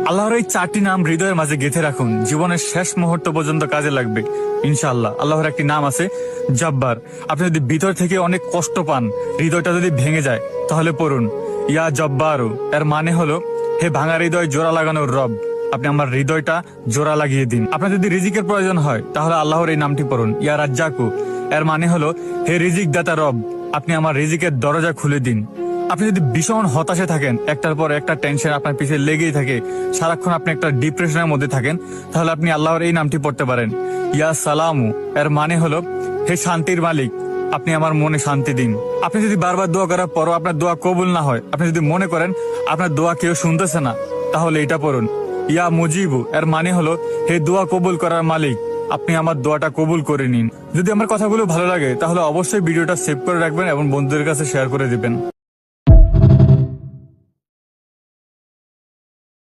আল্লাহর এই 4টি নাম হৃদয়ের মাঝে গেঁথে রাখুন, জীবনের শেষ মুহূর্ত পর্যন্ত কাজে লাগবে ইনশাআল্লাহ। আল্লাহর একটি নাম আছে জব্বার। আপনি যদি ভিতর থেকে অনেক কষ্ট পান, হৃদয়টা যদি ভেঙে যায়, তাহলে পড়ুন ইয়া জব্বারু। এর মানে হলো হে ভাঙা হৃদয় জোড়া লাগানোর রব, আপনি আমার হৃদয়টা জোড়া লাগিয়ে দিন। আপনার যদি রিজিকের প্রয়োজন হয়, তাহলে আল্লাহর এই নামটি পড়ুন ইয়া রাজ্জাকু। এর মানে হলো হে রিজিক দাতা রব, আপনি আমার রিজিকের দরজা খুলে দিন। আপনি যদি ভীষণ হতাশে থাকেন, একটার পর একটা টেনশন আপনার পিছিয়ে লেগেই থাকে, সারাক্ষণ আপনি একটা ডিপ্রেশনের মধ্যে থাকেন, তাহলে আপনি আল্লাহর এই নামটি পড়তে পারেন ইয়া সালামু। এর মানে হলো হে শান্তির মালিক, আপনি আমার মনে শান্তি দিন। আপনি যদি বারবার দোয়া করার পরও আপনার দোয়া কবুল না হয়, আপনি যদি মনে করেন আপনার দোয়া কেউ শুনতেছে না, তাহলে এটা পড়ুন ইয়া মুজিবু। এর মানে হলো হে দোয়া কবুল করার মালিক, আপনি আমার দোয়াটা কবুল করে নিন। যদি আমার কথাগুলো ভালো লাগে, তাহলে অবশ্যই ভিডিওটা সেভ করে রাখবেন এবং বন্ধুদের কাছে শেয়ার করে দিবেন।